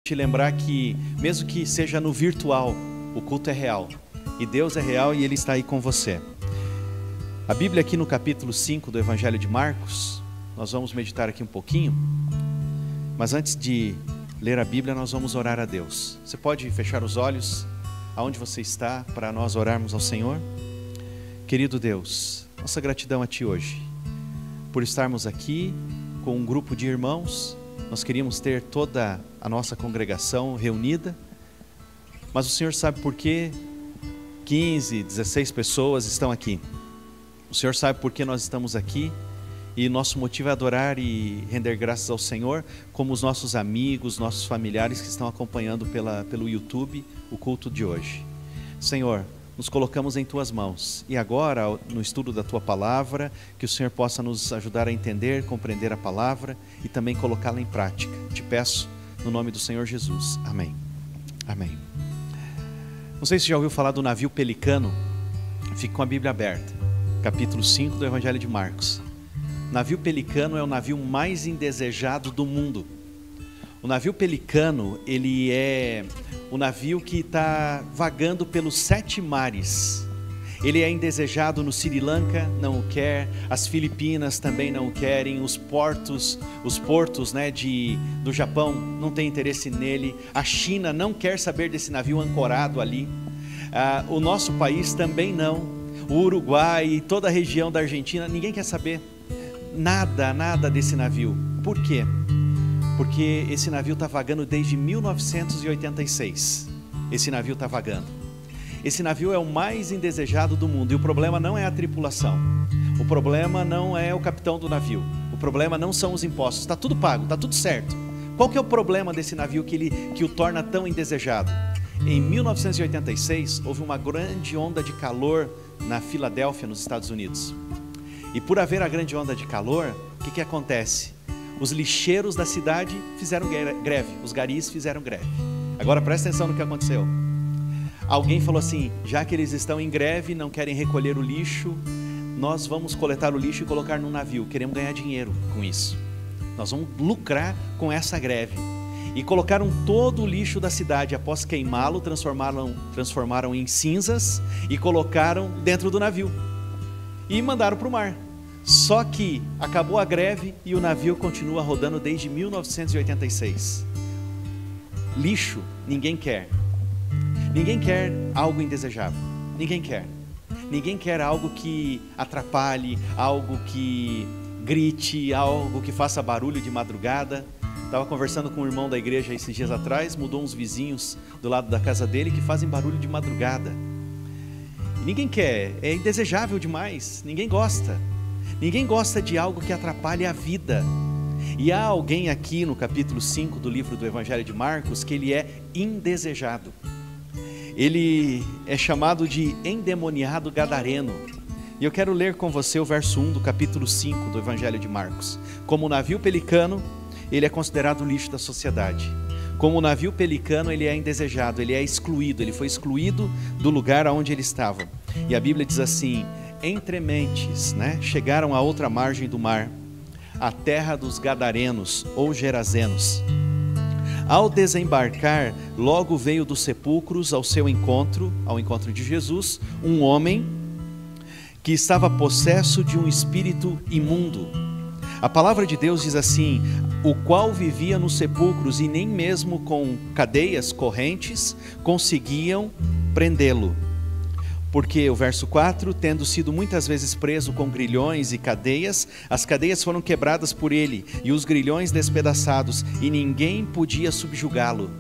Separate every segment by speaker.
Speaker 1: Te lembrar que, mesmo que seja no virtual, o culto é real. E Deus é real e Ele está aí com você. A Bíblia aqui no capítulo 5 do Evangelho de Marcos, nós vamos meditar aqui um pouquinho. Mas antes de ler a Bíblia, nós vamos orar a Deus. Você pode fechar os olhos aonde você está para nós orarmos ao Senhor? Querido Deus, nossa gratidão a Ti hoje, por estarmos aqui com um grupo de irmãos. Nós queríamos ter toda a nossa congregação reunida, mas o Senhor sabe por que 15, 16 pessoas estão aqui. O Senhor sabe por que nós estamos aqui, e nosso motivo é adorar e render graças ao Senhor, como os nossos amigos, nossos familiares que estão acompanhando pelo YouTube o culto de hoje. Senhor, nos colocamos em Tuas mãos, e agora no estudo da Tua Palavra, que o Senhor possa nos ajudar a entender, compreender a Palavra e também colocá-la em prática. Te peço no nome do Senhor Jesus. Amém. Amém. Não sei se já ouviu falar do navio Pelicano. Fique com a Bíblia aberta. Capítulo 5 do Evangelho de Marcos. O navio Pelicano é o navio mais indesejado do mundo. O navio Pelicano, ele é o navio que está vagando pelos 7 mares. Ele é indesejado no Sri Lanka, não o quer. As Filipinas também não o querem. Os portos do Japão não tem interesse nele. A China não quer saber desse navio ancorado ali. O nosso país também não. O Uruguai e toda a região da Argentina, ninguém quer saber nada desse navio. Por quê? Porque esse navio está vagando desde 1986. Esse navio está vagando. Esse navio é o mais indesejado do mundo. E o problema não é a tripulação. O problema não é o capitão do navio. O problema não são os impostos. Está tudo pago, está tudo certo. Qual que é o problema desse navio que o torna tão indesejado? Em 1986, houve uma grande onda de calor na Filadélfia, nos Estados Unidos. E por haver a grande onda de calor, o que acontece? Os lixeiros da cidade fizeram greve, os garis fizeram greve. Agora presta atenção no que aconteceu. Alguém falou assim: já que eles estão em greve, não querem recolher o lixo, nós vamos coletar o lixo e colocar num navio, queremos ganhar dinheiro com isso. Nós vamos lucrar com essa greve. E colocaram todo o lixo da cidade, após queimá-lo, transformaram em cinzas e colocaram dentro do navio. E mandaram para o mar. Só que acabou a greve e o navio continua rodando desde 1986. Lixo ninguém quer. Ninguém quer algo indesejável. Ninguém quer. Ninguém quer algo que atrapalhe, algo que grite, algo que faça barulho de madrugada. Estava conversando com um irmão da igreja esses dias atrás, mudou uns vizinhos do lado da casa dele que fazem barulho de madrugada. Ninguém quer, é indesejável demais, ninguém gosta. Ninguém gosta de algo que atrapalhe a vida. E há alguém aqui no capítulo 5 do livro do Evangelho de Marcos que ele é indesejado. Ele é chamado de endemoniado gadareno. E eu quero ler com você o verso 1 do capítulo 5 do Evangelho de Marcos. Como o navio Pelicano, ele é considerado o lixo da sociedade. Como o navio Pelicano, ele é indesejado, ele é excluído, ele foi excluído do lugar onde ele estava. E a Bíblia diz assim: entre mentes, chegaram à outra margem do mar, a terra dos Gadarenos ou Gerazenos. Ao desembarcar, logo veio dos sepulcros ao seu encontro, ao encontro de Jesus, um homem que estava possesso de um espírito imundo. A palavra de Deus diz assim: o qual vivia nos sepulcros e nem mesmo com cadeias, correntes, conseguiam prendê-lo. Porque, o verso 4, tendo sido muitas vezes preso com grilhões e cadeias, as cadeias foram quebradas por ele, e os grilhões despedaçados, e ninguém podia subjugá-lo.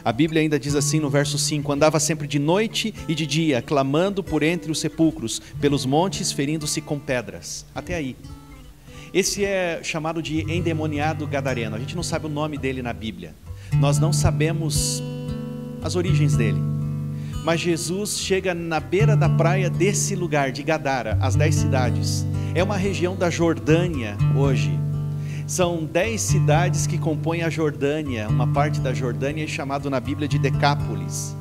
Speaker 1: A Bíblia ainda diz assim no verso 5, andava sempre de noite e de dia, clamando por entre os sepulcros, pelos montes, ferindo-se com pedras. Até aí. Esse é chamado de endemoniado gadareno. A gente não sabe o nome dele na Bíblia. Nós não sabemos as origens dele. Mas Jesus chega na beira da praia desse lugar, de Gadara, as 10 cidades. É uma região da Jordânia hoje. São 10 cidades que compõem a Jordânia. Uma parte da Jordânia é chamado na Bíblia de Decápolis.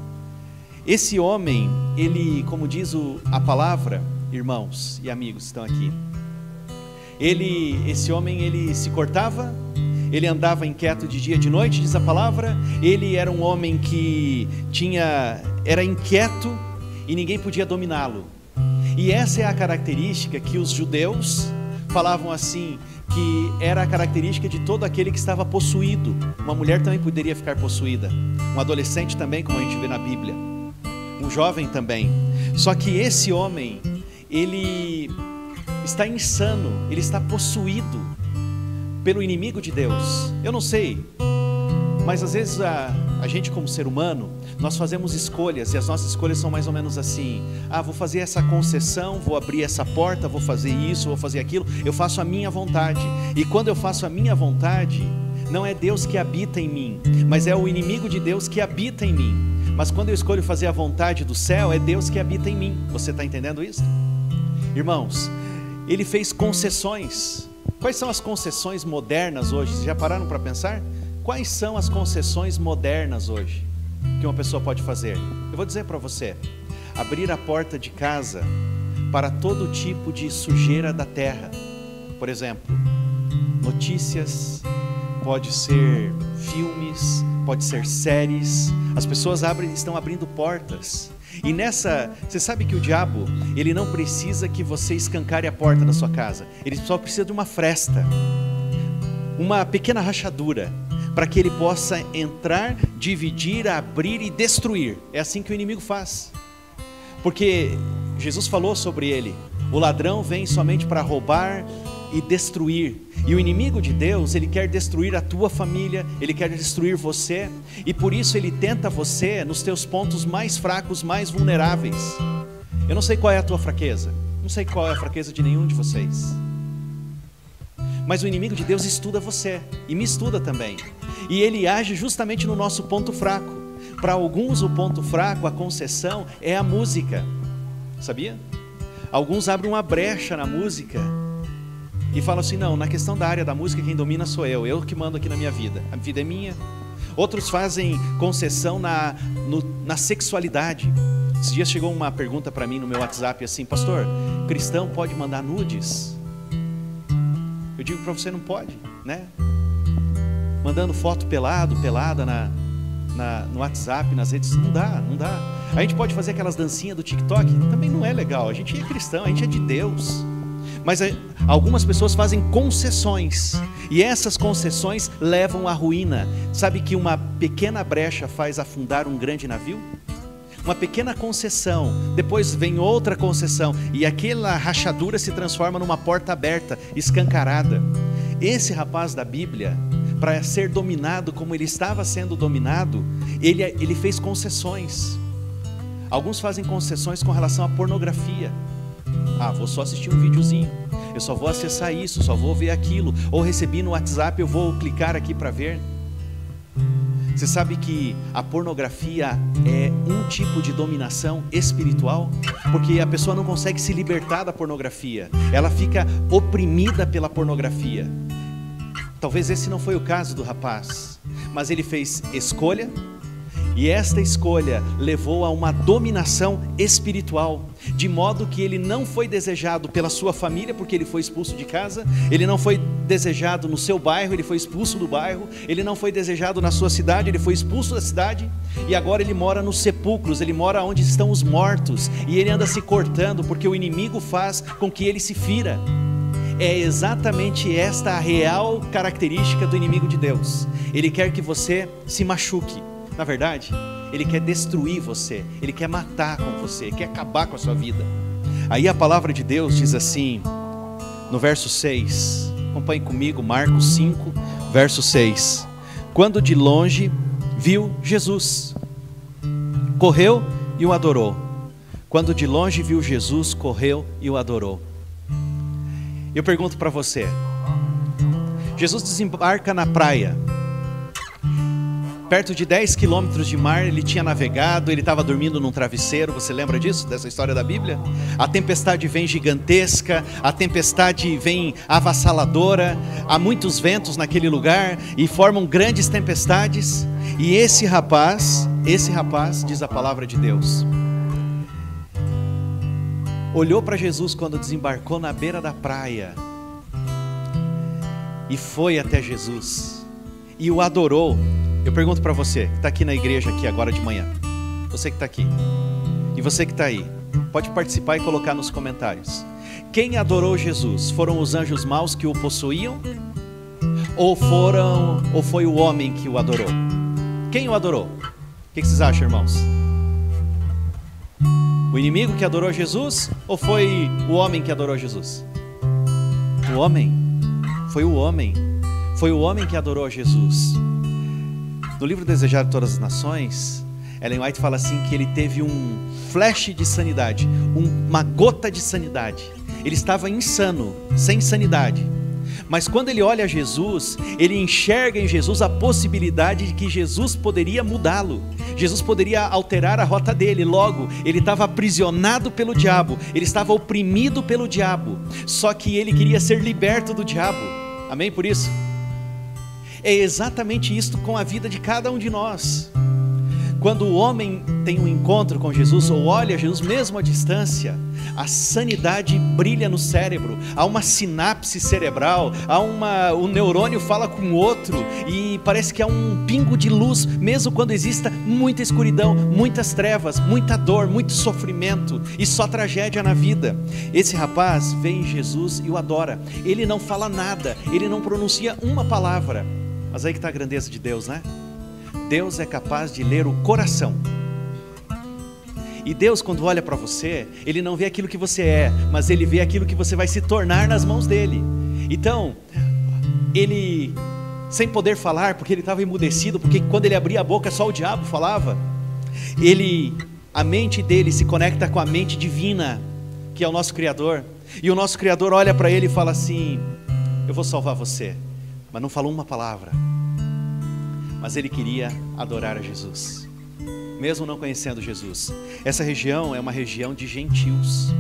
Speaker 1: Esse homem, ele, como diz a palavra, irmãos e amigos que estão aqui, esse homem, ele se cortava ele andava inquieto de dia e de noite, diz a palavra. Ele era um homem que era inquieto e ninguém podia dominá-lo. E essa é a característica que os judeus falavam assim, que era a característica de todo aquele que estava possuído. Uma mulher também poderia ficar possuída, um adolescente também, como a gente vê na Bíblia, um jovem também. Só que esse homem, ele está insano, ele está possuído pelo inimigo de Deus. Eu não sei, mas às vezes a gente como ser humano, nós fazemos escolhas, e as nossas escolhas são mais ou menos assim: vou fazer essa concessão, vou abrir essa porta, vou fazer isso, vou fazer aquilo. Eu faço a minha vontade, e quando eu faço a minha vontade, não é Deus que habita em mim, mas é o inimigo de Deus que habita em mim. Mas quando eu escolho fazer a vontade do céu, é Deus que habita em mim. Você está entendendo isso? Irmãos, ele fez concessões. Quais são as concessões modernas hoje? Vocês já pararam para pensar? Quais são as concessões modernas hoje que uma pessoa pode fazer? Eu vou dizer para você: abrir a porta de casa para todo tipo de sujeira da terra. Por exemplo, notícias, pode ser filmes, pode ser séries. As pessoas estão abrindo portas. E você sabe que o diabo, ele não precisa que você escancare a porta da sua casa. Ele só precisa de uma fresta, uma pequena rachadura, para que ele possa entrar, dividir, abrir e destruir. É assim que o inimigo faz. Porque Jesus falou sobre ele: o ladrão vem somente para roubar e destruir. E o inimigo de Deus, ele quer destruir a tua família, ele quer destruir você, e por isso ele tenta você nos teus pontos mais fracos, mais vulneráveis. Eu não sei qual é a tua fraqueza, não sei qual é a fraqueza de nenhum de vocês, mas o inimigo de Deus estuda você, e me estuda também, e ele age justamente no nosso ponto fraco. Para alguns o ponto fraco, a concessão, é a música, sabia? Alguns abrem uma brecha na música e falam assim: não, na questão da área da música quem domina sou eu que mando aqui na minha vida, a vida é minha. Outros fazem concessão na sexualidade. Esses dias chegou uma pergunta para mim no meu WhatsApp assim: pastor, cristão pode mandar nudes? Eu digo para você: não pode, né? Mandando foto pelada no WhatsApp, nas redes, não dá. A gente pode fazer aquelas dancinhas do TikTok, também não é legal. A gente é cristão, a gente é de Deus. Mas algumas pessoas fazem concessões, e essas concessões levam à ruína. Sabe que uma pequena brecha faz afundar um grande navio? Uma pequena concessão, depois vem outra concessão, e aquela rachadura se transforma numa porta aberta, escancarada. Esse rapaz da Bíblia, para ser dominado como ele estava sendo dominado, ele fez concessões. Alguns fazem concessões com relação à pornografia. Vou só assistir um videozinho, eu só vou acessar isso, só vou ver aquilo, ou recebi no WhatsApp, eu vou clicar aqui para ver. Você sabe que a pornografia é um tipo de dominação espiritual? Porque a pessoa não consegue se libertar da pornografia, ela fica oprimida pela pornografia. Talvez esse não foi o caso do rapaz, mas ele fez escolha, e esta escolha levou a uma dominação espiritual, de modo que ele não foi desejado pela sua família, porque ele foi expulso de casa. Ele não foi desejado no seu bairro, ele foi expulso do bairro. Ele não foi desejado na sua cidade, ele foi expulso da cidade. E agora ele mora nos sepulcros, ele mora onde estão os mortos, e ele anda se cortando, porque o inimigo faz com que ele se fira. É exatamente esta a real característica do inimigo de Deus. Ele quer que você se machuque. Na verdade, ele quer destruir você, ele quer matar com você, quer acabar com a sua vida. Aí a palavra de Deus diz assim, no verso 6, acompanhe comigo, Marcos 5, verso 6. Quando de longe viu Jesus, correu e o adorou. Quando de longe viu Jesus, correu e o adorou. Eu pergunto para você, Jesus desembarca na praia, perto de 10 quilômetros de mar, ele tinha navegado, ele estava dormindo num travesseiro. Você lembra disso, dessa história da Bíblia? A tempestade vem gigantesca, a tempestade vem avassaladora, há muitos ventos naquele lugar e formam grandes tempestades. E esse rapaz, diz a palavra de Deus, olhou para Jesus quando desembarcou na beira da praia e foi até Jesus. e o adorou. Eu pergunto para você, que está aqui na igreja aqui agora de manhã, você que está aqui, e você que está aí, pode participar e colocar nos comentários. Quem adorou Jesus? Foram os anjos maus que o possuíam? Ou foi o homem que o adorou? Quem o adorou? O que vocês acham, irmãos? O inimigo que adorou Jesus? Ou foi o homem que adorou Jesus? O homem. Foi o homem. Foi o homem que adorou Jesus. No livro Desejado de Todas as Nações, Ellen White fala assim que ele teve um flash de sanidade, uma gota de sanidade. Ele estava insano, sem sanidade. Mas quando ele olha Jesus, ele enxerga em Jesus a possibilidade de que Jesus poderia mudá-lo. Jesus poderia alterar a rota dele. Logo, ele estava aprisionado pelo diabo, ele estava oprimido pelo diabo. Só que ele queria ser liberto do diabo. Amém por isso? É exatamente isto com a vida de cada um de nós. Quando o homem tem um encontro com Jesus, ou olha Jesus mesmo à distância, a sanidade brilha no cérebro, há uma sinapse cerebral, o neurônio fala com o outro, e parece que há um pingo de luz, mesmo quando exista muita escuridão, muitas trevas, muita dor, muito sofrimento, e só tragédia na vida. Esse rapaz vê em Jesus e o adora. Ele não fala nada, ele não pronuncia uma palavra, mas aí que está a grandeza de Deus, né? Deus é capaz de ler o coração. E Deus, quando olha para você, Ele não vê aquilo que você é, mas Ele vê aquilo que você vai se tornar nas mãos dEle. Então, Ele, sem poder falar, porque Ele estava emudecido, porque quando Ele abria a boca só o diabo falava, a mente dEle se conecta com a mente divina, que é o nosso Criador. E o nosso Criador olha para Ele e fala assim: eu vou salvar você. Mas não falou uma palavra. Mas ele queria adorar a Jesus, mesmo não conhecendo Jesus. Essa região é uma região de gentios,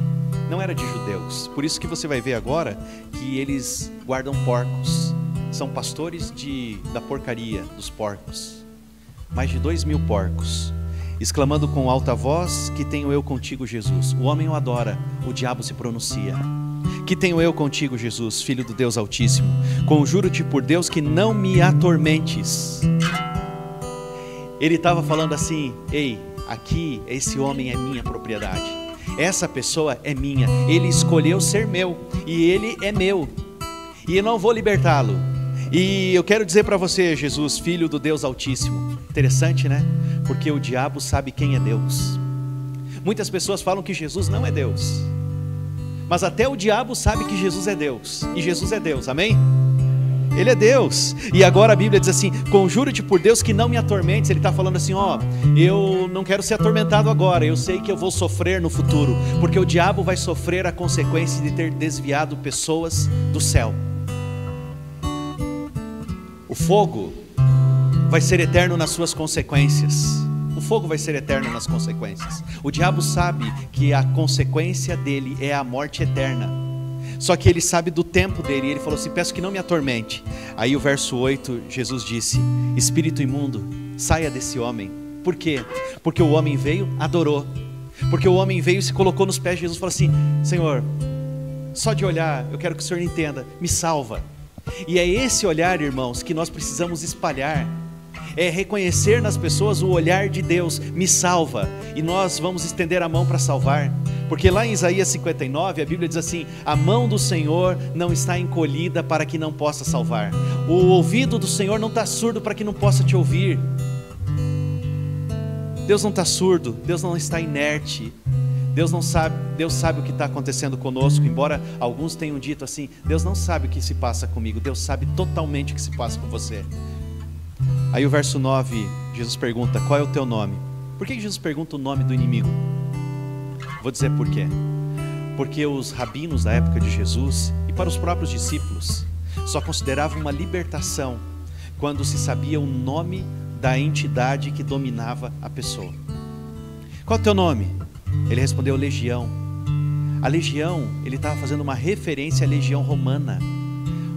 Speaker 1: não era de judeus. Por isso que você vai ver agora que eles guardam porcos, são pastores da porcaria dos porcos. Mais de 2.000 porcos, exclamando com alta voz: que tenho eu contigo, Jesus. O homem o adora, o diabo se pronuncia: que tenho eu contigo, Jesus, Filho do Deus Altíssimo? Conjuro-te por Deus que não me atormentes. Ele estava falando assim: ei, aqui esse homem é minha propriedade, essa pessoa é minha, ele escolheu ser meu, e ele é meu, e eu não vou libertá-lo. E eu quero dizer para você, Jesus, Filho do Deus Altíssimo. Interessante, né? Porque o diabo sabe quem é Deus. Muitas pessoas falam que Jesus não é Deus, mas até o diabo sabe que Jesus é Deus, e Jesus é Deus, amém? Ele é Deus. E agora a Bíblia diz assim: conjuro-te por Deus que não me atormentes. Ele está falando assim: eu não quero ser atormentado agora, eu sei que eu vou sofrer no futuro, porque o diabo vai sofrer a consequência de ter desviado pessoas do céu. O fogo vai ser eterno nas suas consequências. O fogo vai ser eterno nas consequências. O diabo sabe que a consequência dele é a morte eterna. Só que ele sabe do tempo dele, e ele falou assim: peço que não me atormente. Aí o verso 8, Jesus disse: espírito imundo, saia desse homem. Por quê? Porque o homem veio, adorou. Porque o homem veio e se colocou nos pés de Jesus e falou assim: Senhor, só de olhar, eu quero que o Senhor entenda, me salva. E é esse olhar, irmãos, que nós precisamos espalhar. É reconhecer nas pessoas o olhar de Deus: me salva. E nós vamos estender a mão para salvar. Porque lá em Isaías 59, a Bíblia diz assim: a mão do Senhor não está encolhida para que não possa salvar. O ouvido do Senhor não está surdo para que não possa te ouvir. Deus não está surdo, Deus não está inerte. Deus sabe o que está acontecendo conosco. Embora alguns tenham dito assim: Deus não sabe o que se passa comigo. Deus sabe totalmente o que se passa com você. Aí o verso 9, Jesus pergunta: qual é o teu nome? Por que Jesus pergunta o nome do inimigo? Vou dizer por quê. Porque os rabinos da época de Jesus, e para os próprios discípulos, só consideravam uma libertação quando se sabia o nome da entidade que dominava a pessoa. Qual é o teu nome? Ele respondeu: Legião. A legião, ele estava fazendo uma referência à legião romana.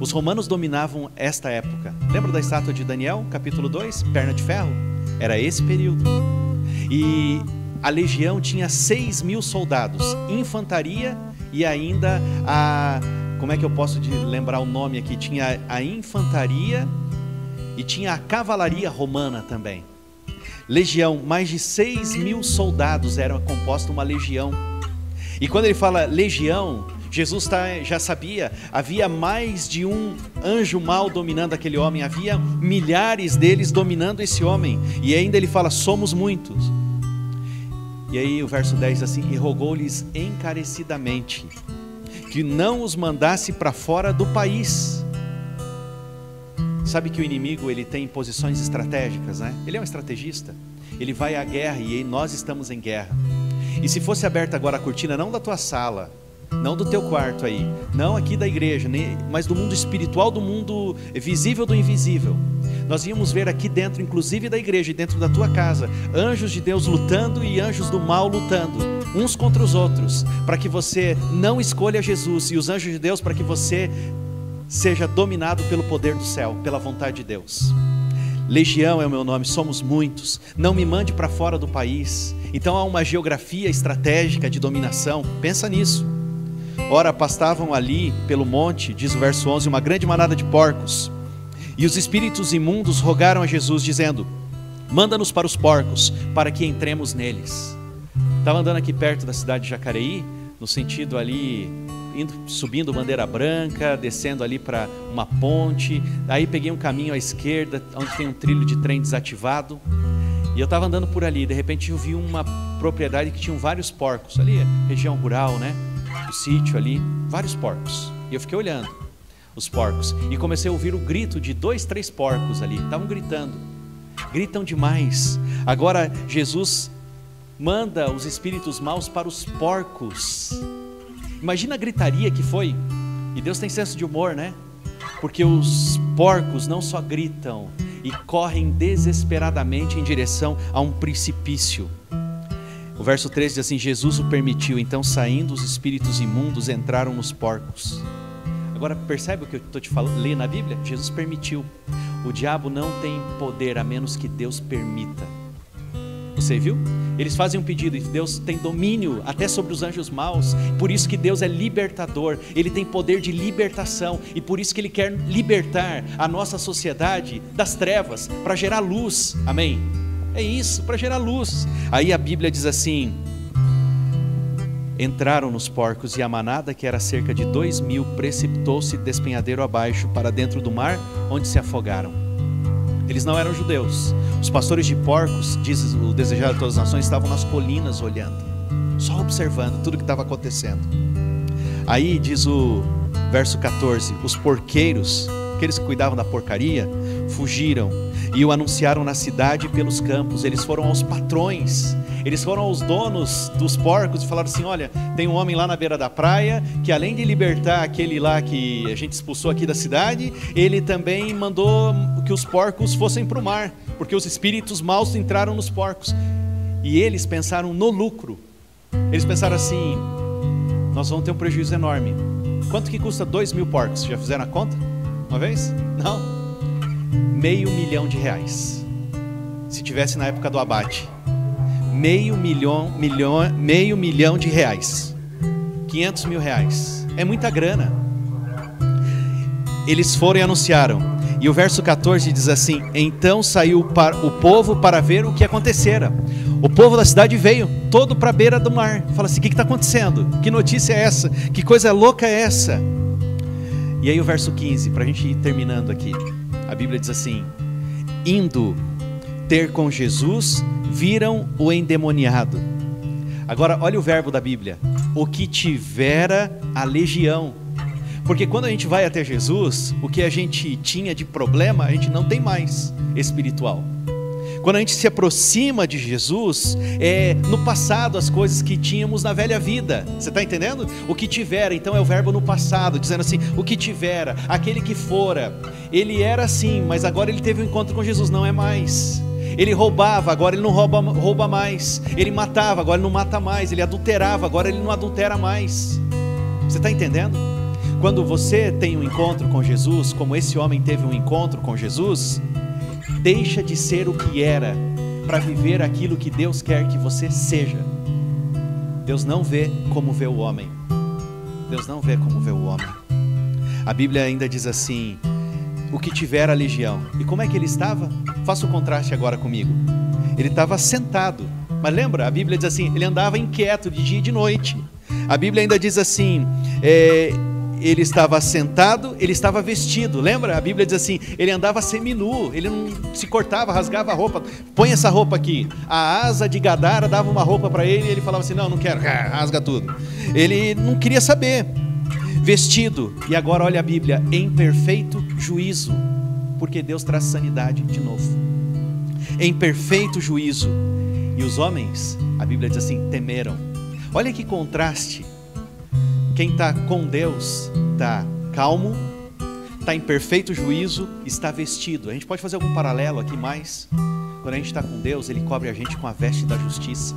Speaker 1: Os romanos dominavam esta época. Lembra da estátua de Daniel, capítulo 2, perna de ferro? Era esse período. E a legião tinha 6.000 soldados, infantaria e ainda como como é que eu posso lembrar o nome aqui? Tinha a infantaria e tinha a cavalaria romana também. Legião, mais de 6.000 soldados eram compostos uma legião. E quando ele fala legião, Jesus já sabia, havia mais de um anjo mau dominando aquele homem, havia milhares deles dominando esse homem, e ainda ele fala, somos muitos. E aí o verso 10 diz assim, e rogou-lhes encarecidamente, que não os mandasse para fora do país. Sabe que o inimigo, ele tem posições estratégicas, né? Ele é um estrategista, ele vai à guerra e nós estamos em guerra. E se fosse aberta agora a cortina, não da tua sala, não do teu quarto aí, não aqui da igreja, mas do mundo espiritual, do mundo visível do invisível, nós íamos ver aqui dentro, inclusive da igreja e dentro da tua casa, anjos de Deus lutando e anjos do mal lutando, uns contra os outros, para que você não escolha Jesus, e os anjos de Deus para que você seja dominado pelo poder do céu, pela vontade de Deus. Legião é o meu nome, somos muitos, não me mande para fora do país. Então há uma geografia estratégica de dominação, pensa nisso. Ora, pastavam ali pelo monte, diz o verso 11, uma grande manada de porcos, e os espíritos imundos rogaram a Jesus, dizendo, manda-nos para os porcos, para que entremos neles. Estava andando aqui perto da cidade de Jacareí, no sentido ali, subindo Bandeira Branca, descendo ali para uma ponte, aí peguei um caminho à esquerda, onde tem um trilho de trem desativado, e eu estava andando por ali, de repente eu vi uma propriedade que tinha vários porcos, ali, região rural, né, o sítio ali, vários porcos, e eu fiquei olhando os porcos, e comecei a ouvir o grito de 2, 3 porcos ali, estavam gritando, gritam demais. Agora Jesus manda os espíritos maus para os porcos. Imagina a gritaria que foi. E Deus tem senso de humor, né? Porque os porcos não só gritam e correm desesperadamente em direção a um precipício. O verso 13 diz assim, Jesus o permitiu, então saindo os espíritos imundos entraram nos porcos. Agora percebe o que eu estou te falando, lê na Bíblia? Jesus permitiu. O diabo não tem poder a menos que Deus permita. Você viu? Eles fazem um pedido e Deus tem domínio até sobre os anjos maus. Por isso que Deus é libertador. Ele tem poder de libertação. E por isso que Ele quer libertar a nossa sociedade das trevas para gerar luz. Amém? É isso, para gerar luz. Aí a Bíblia diz assim, entraram nos porcos e a manada, que era cerca de 2.000, precipitou-se despenhadeiro abaixo para dentro do mar, onde se afogaram. Eles não eram judeus. Os pastores de porcos, diz o desejado de todas as nações, estavam nas colinas olhando, só observando tudo que estava acontecendo. Aí diz o verso 14, os porqueiros, aqueles que cuidavam da porcaria, fugiram e o anunciaram na cidade e pelos campos. Eles foram aos patrões, eles foram aos donos dos porcos e falaram assim, olha, tem um homem lá na beira da praia, que além de libertar aquele lá que a gente expulsou aqui da cidade, ele também mandou que os porcos fossem para o mar, porque os espíritos maus entraram nos porcos. E eles pensaram no lucro, eles pensaram assim, nós vamos ter um prejuízo enorme. Quanto que custa 2.000 porcos? Já fizeram a conta? Uma vez? Não? R$500 mil. Se tivesse na época do abate, R$500 mil, 500 mil reais, é muita grana. Eles foram e anunciaram, e o verso 14 diz assim, então saiu o povo para ver o que acontecera. O povo da cidade veio todo para a beira do mar, fala assim, o que está acontecendo? Que notícia é essa? Que coisa louca é essa? E aí o verso 15, para a gente ir terminando aqui, a Bíblia diz assim, indo ter com Jesus, viram o endemoniado. Agora olha o verbo da Bíblia, o que tivera a legião. Porque quando a gente vai até Jesus, o que a gente tinha de problema, a gente não tem mais espiritual. Quando a gente se aproxima de Jesus, no passado as coisas que tínhamos na velha vida. Você está entendendo? O que tivera, então é o verbo no passado, dizendo assim, o que tivera, aquele que fora. Ele era assim, mas agora ele teve um encontro com Jesus, não é mais. Ele roubava, agora ele não rouba mais. Ele matava, agora ele não mata mais. Ele adulterava, agora ele não adultera mais. Você está entendendo? Quando você tem um encontro com Jesus, como esse homem teve um encontro com Jesus, deixa de ser o que era, para viver aquilo que Deus quer que você seja. Deus não vê como vê o homem. Deus não vê como vê o homem. A Bíblia ainda diz assim, o que tivera a legião. E como é que ele estava? Faça o contraste agora comigo. Ele estava sentado, mas lembra? A Bíblia diz assim, ele andava inquieto de dia e de noite. A Bíblia ainda diz assim, ele estava sentado, ele estava vestido. Lembra? A Bíblia diz assim, ele andava seminu, ele não se cortava, rasgava a roupa. Põe essa roupa aqui. A Asa de Gadara dava uma roupa para ele e ele falava assim, não quero, rasga tudo. Ele não queria saber. Vestido, e agora olha a Bíblia, em perfeito juízo, porque Deus traz sanidade de novo. Em perfeito juízo. E os homens, a Bíblia diz assim, temeram. Olha que contraste. Quem está com Deus está calmo, está em perfeito juízo, está vestido. A gente pode fazer algum paralelo aqui mais? Quando a gente está com Deus, Ele cobre a gente com a veste da justiça.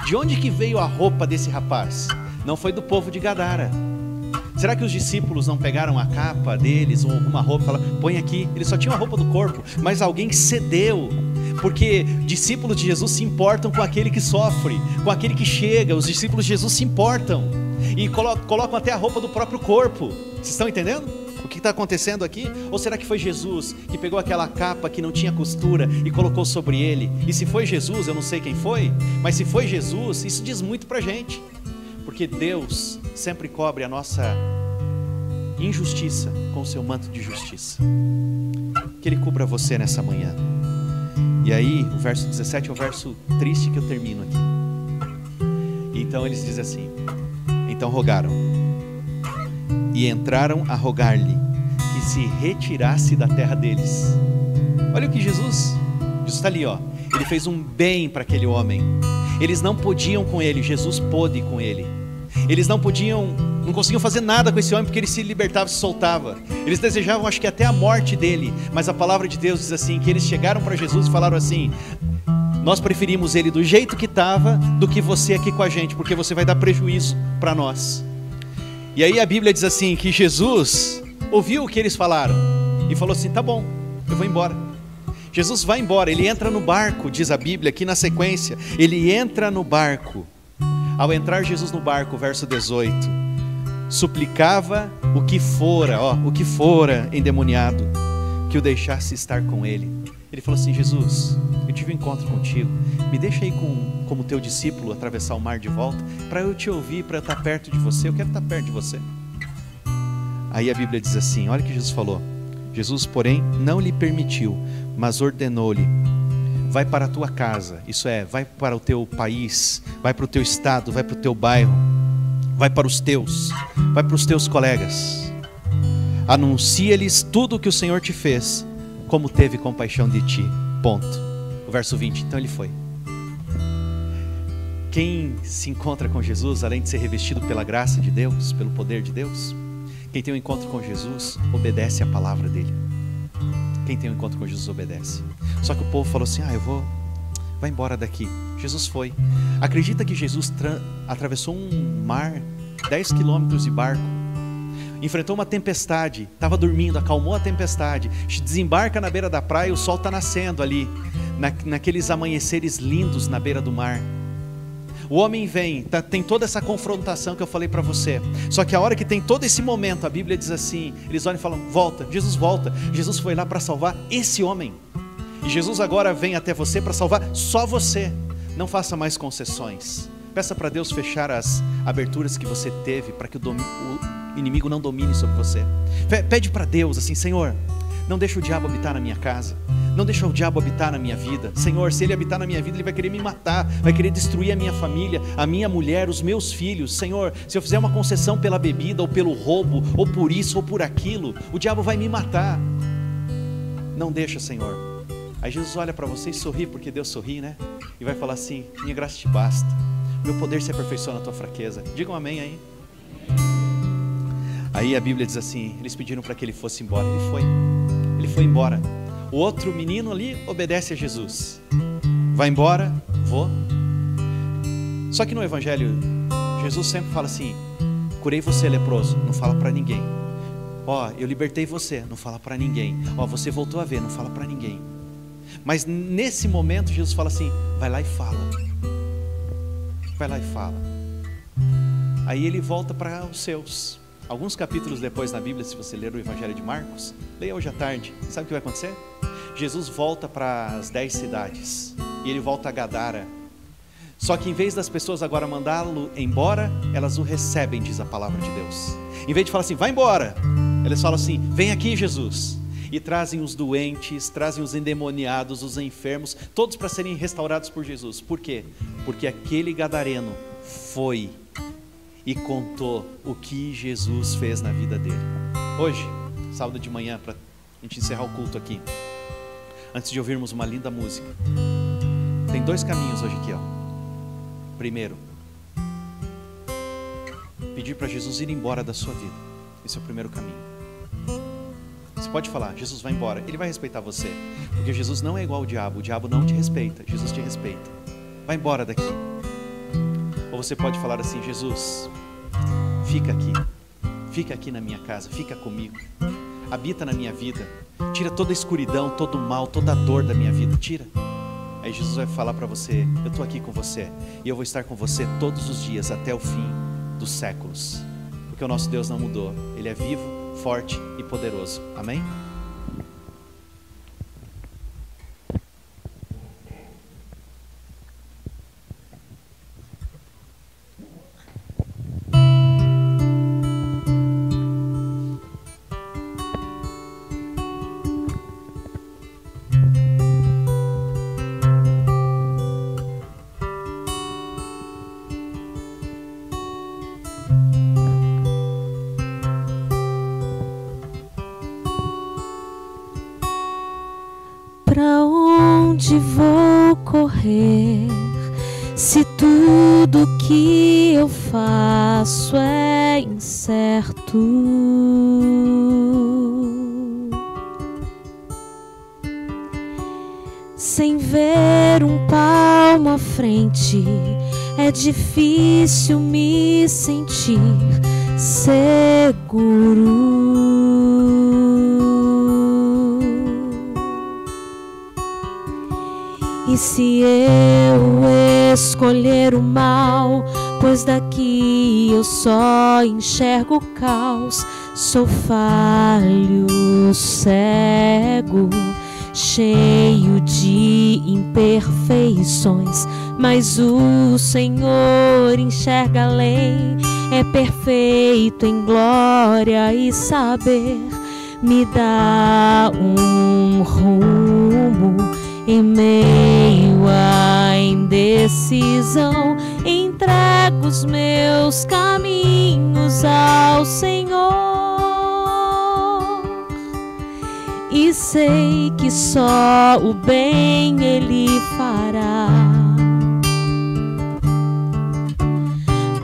Speaker 1: De onde que veio a roupa desse rapaz? Não foi do povo de Gadara. Será que os discípulos não pegaram a capa deles ou alguma roupa e falaram, põe aqui? Eles só tinham a roupa do corpo, mas alguém cedeu. Porque discípulos de Jesus se importam com aquele que sofre, com aquele que chega. Os discípulos de Jesus se importam e colocam até a roupa do próprio corpo. Vocês estão entendendo o que está acontecendo aqui? Ou será que foi Jesus que pegou aquela capa que não tinha costura e colocou sobre ele? E se foi Jesus, eu não sei quem foi, mas se foi Jesus, isso diz muito para a gente. Porque Deus sempre cobre a nossa injustiça com o seu manto de justiça. Que Ele cubra você nessa manhã. E aí, o verso 17 é o verso triste que eu termino aqui. Então eles dizem assim, então rogaram, e entraram a rogar-lhe, que se retirasse da terra deles. Olha o que Jesus está ali, ó. Ele fez um bem para aquele homem. Eles não podiam com ele, Jesus pôde com ele. Eles não conseguiam fazer nada com esse homem, porque ele se libertava, se soltava. Eles desejavam, acho que até a morte dele, mas a palavra de Deus diz assim, que eles chegaram para Jesus e falaram assim, nós preferimos ele do jeito que estava, do que você aqui com a gente, porque você vai dar prejuízo para nós. E aí a Bíblia diz assim, que Jesus ouviu o que eles falaram, e falou assim, tá bom, eu vou embora. Jesus vai embora, ele entra no barco, diz a Bíblia aqui na sequência, ele entra no barco. Ao entrar Jesus no barco, verso 18, suplicava o que fora endemoniado, que o deixasse estar com ele. Ele falou assim, Jesus, eu tive um encontro contigo, me deixa aí como teu discípulo atravessar o mar de volta, para eu te ouvir, para eu estar perto de você, eu quero estar perto de você. Aí a Bíblia diz assim, olha o que Jesus falou, Jesus, porém, não lhe permitiu, mas ordenou-lhe, vai para a tua casa, isso é, vai para o teu país, vai para o teu estado, vai para o teu bairro, vai para os teus colegas, anuncia-lhes tudo o que o Senhor te fez, como teve compaixão de ti, ponto. O verso 20, então ele foi. Quem se encontra com Jesus, além de ser revestido pela graça de Deus, pelo poder de Deus, quem tem um encontro com Jesus, obedece a palavra dele. Quem tem um encontro com Jesus obedece. Só que o povo falou assim, vai embora daqui. Jesus foi. Acredita que Jesus atravessou um mar, 10 quilômetros de barco, enfrentou uma tempestade, estava dormindo, acalmou a tempestade, desembarca na beira da praia, o sol está nascendo ali, naqueles amanheceres lindos na beira do mar. O homem vem, tem toda essa confrontação que eu falei para você. Só que a hora que tem todo esse momento, a Bíblia diz assim, eles olham e falam, volta. Jesus foi lá para salvar esse homem. E Jesus agora vem até você para salvar só você. Não faça mais concessões. Peça para Deus fechar as aberturas que você teve, para que o inimigo não domine sobre você. Pede para Deus assim, Senhor, não deixa o diabo habitar na minha casa. Não deixa o diabo habitar na minha vida. Senhor, se ele habitar na minha vida, ele vai querer me matar, vai querer destruir a minha família, a minha mulher, os meus filhos. Senhor, se eu fizer uma concessão pela bebida, ou pelo roubo, ou por isso, ou por aquilo, o diabo vai me matar. Não deixa, Senhor. Aí Jesus olha para você e sorri, porque Deus sorri, né? E vai falar assim, minha graça te basta, meu poder se aperfeiçoa na tua fraqueza. Diga um amém aí. Aí a Bíblia diz assim, eles pediram para que ele fosse embora. Ele foi embora. O outro menino ali obedece a Jesus. Vai embora, vou. Só que no Evangelho, Jesus sempre fala assim, curei você, leproso, não fala para ninguém. Eu libertei você, não fala para ninguém. Você voltou a ver, não fala para ninguém. Mas nesse momento Jesus fala assim, vai lá e fala. Vai lá e fala. Aí ele volta para os seus. Alguns capítulos depois na Bíblia, se você ler o Evangelho de Marcos, leia hoje à tarde, sabe o que vai acontecer? Jesus volta para as 10 cidades, e ele volta a Gadara. Só que em vez das pessoas agora mandá-lo embora, elas o recebem, diz a palavra de Deus. Em vez de falar assim, vai embora, eles falam assim, vem aqui Jesus. E trazem os doentes, trazem os endemoniados, os enfermos, todos para serem restaurados por Jesus. Por quê? Porque aquele gadareno foi e contou o que Jesus fez na vida dele. Hoje, sábado de manhã, para a gente encerrar o culto aqui, antes de ouvirmos uma linda música, tem 2 caminhos hoje aqui, ó. Primeiro, pedir para Jesus ir embora da sua vida. Esse é o primeiro caminho. Você pode falar, Jesus vai embora, ele vai respeitar você, porque Jesus não é igual ao diabo, o diabo não te respeita, Jesus te respeita. Vai embora daqui. Ou você pode falar assim, Jesus, fica aqui na minha casa, fica comigo, habita na minha vida, tira toda a escuridão, todo o mal, toda a dor da minha vida, tira. Aí Jesus vai falar para você, eu estou aqui com você, e eu vou estar com você todos os dias, até o fim dos séculos, porque o nosso Deus não mudou, Ele é vivo, forte e poderoso, amém?
Speaker 2: Pra onde vou correr, se tudo que eu faço é incerto? Sem ver um palmo à frente, é difícil me sentir seguro. E se eu escolher o mal, pois daqui eu só enxergo o caos, sou falho, cego, cheio de imperfeições, mas o Senhor enxerga além, é perfeito em glória e saber, me dá um rumo. Em meio à indecisão, entrego os meus caminhos ao Senhor e sei que só o bem Ele fará.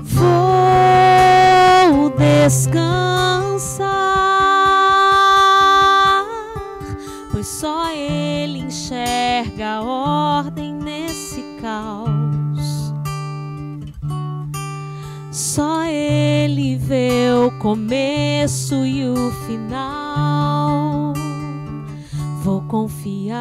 Speaker 2: Vou descansar, pois só Ele enxerga a ordem nesse caos. Só Ele vê o começo e o final. Vou confiar.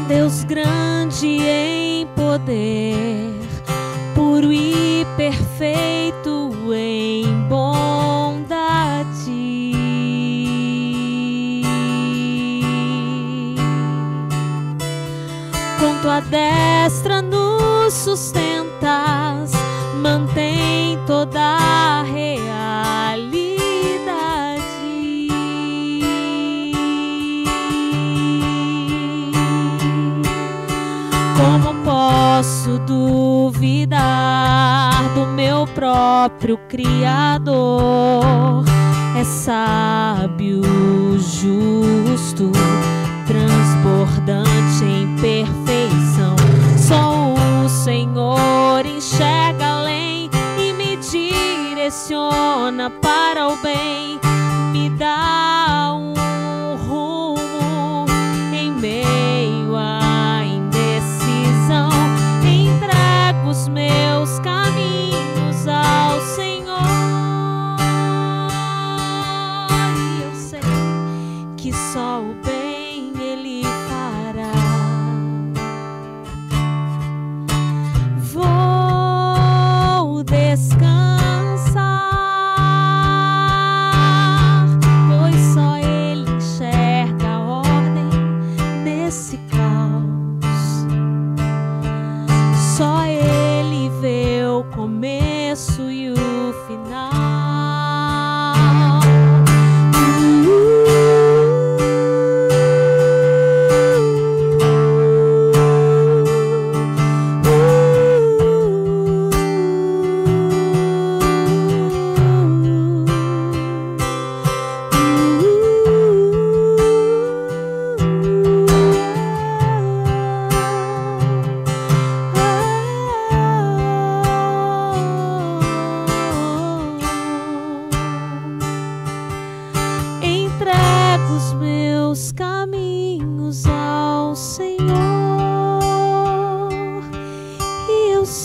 Speaker 2: Deus grande em poder, puro e perfeito em bondade. Com tua destra nos sustentas, mantém toda a realidade. Como posso duvidar do meu próprio Criador? É sábio, justo, transbordante em perfeição. Só o Senhor enxerga além e me direciona para o bem. Me dá um rumo em meio à indecisão. Entrego os meus caminhos ao Senhor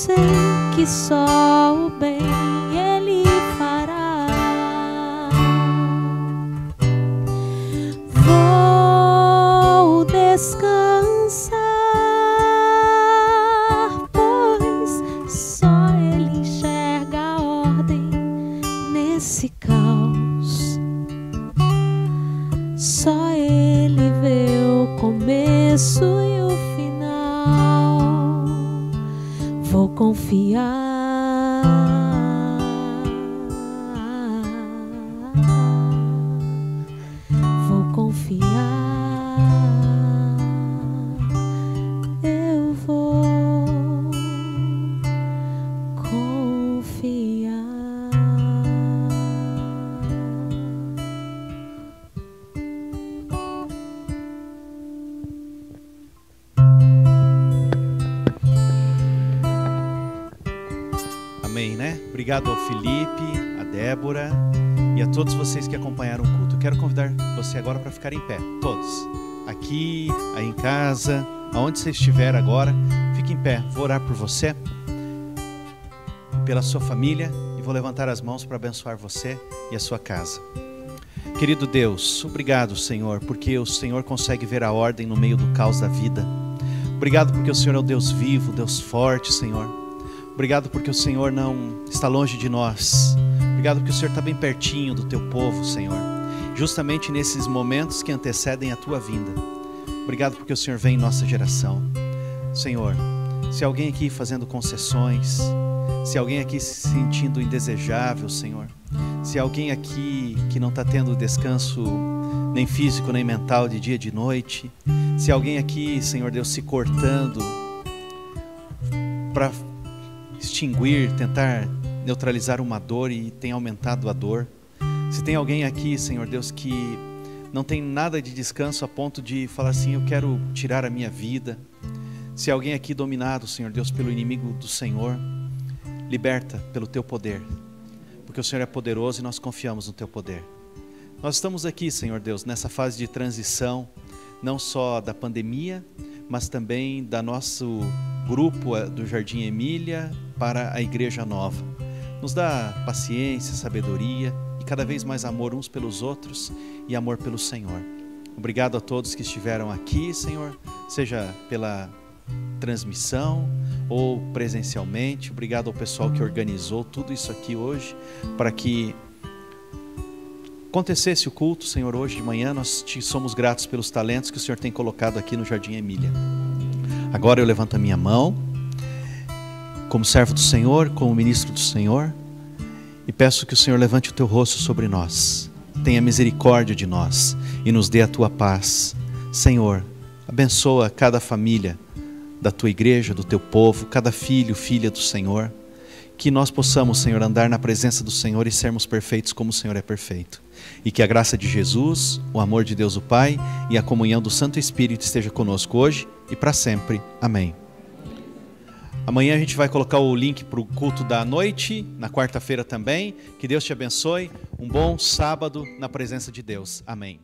Speaker 2: sei que só o bem Ele fará. Vou descansar, pois só Ele enxerga a ordem nesse caos. Só Ele vê o começo e o final. Vou confiar. Vou confiar. Eu vou confiar.
Speaker 1: Amém, né? Obrigado ao Felipe, a Débora e a todos vocês que acompanharam o culto. Eu quero convidar você agora para ficar em pé, todos. Aqui, aí em casa, aonde você estiver agora, fique em pé. Vou orar por você, pela sua família, e vou levantar as mãos para abençoar você e a sua casa. Querido Deus, obrigado, Senhor, porque o Senhor consegue ver a ordem no meio do caos da vida. Obrigado porque o Senhor é o Deus vivo, Deus forte, Senhor. Obrigado porque o Senhor não está longe de nós. Obrigado porque o Senhor está bem pertinho do teu povo, Senhor. Justamente nesses momentos que antecedem a tua vinda. Obrigado porque o Senhor vem em nossa geração. Senhor, se alguém aqui fazendo concessões, se alguém aqui se sentindo indesejável, Senhor, se alguém aqui que não está tendo descanso nem físico nem mental de dia e de noite, se alguém aqui, Senhor Deus, se cortando para extinguir, tentar neutralizar uma dor e tem aumentado a dor. Se tem alguém aqui, Senhor Deus, que não tem nada de descanso a ponto de falar assim, eu quero tirar a minha vida. Se alguém aqui dominado, Senhor Deus, pelo inimigo do Senhor, liberta pelo teu poder, porque o Senhor é poderoso e nós confiamos no teu poder. Nós estamos aqui, Senhor Deus, nessa fase de transição, não só da pandemia, mas também da nosso grupo do Jardim Emília para a Igreja Nova. Nos dá paciência, sabedoria e cada vez mais amor uns pelos outros e amor pelo Senhor. Obrigado a todos que estiveram aqui, Senhor, seja pela transmissão ou presencialmente. Obrigado ao pessoal que organizou tudo isso aqui hoje para que acontecesse o culto, Senhor. Hoje de manhã nós te somos gratos pelos talentos que o Senhor tem colocado aqui no Jardim Emília. Agora eu levanto a minha mão como servo do Senhor, como ministro do Senhor, e peço que o Senhor levante o teu rosto sobre nós, tenha misericórdia de nós e nos dê a tua paz. Senhor, abençoa cada família da tua igreja, do teu povo, cada filho, filha do Senhor, que nós possamos, Senhor, andar na presença do Senhor e sermos perfeitos como o Senhor é perfeito. E que a graça de Jesus, o amor de Deus o Pai e a comunhão do Santo Espírito esteja conosco hoje e para sempre. Amém. Amanhã a gente vai colocar o link para o culto da noite, na quarta-feira também. Que Deus te abençoe. Um bom sábado na presença de Deus. Amém.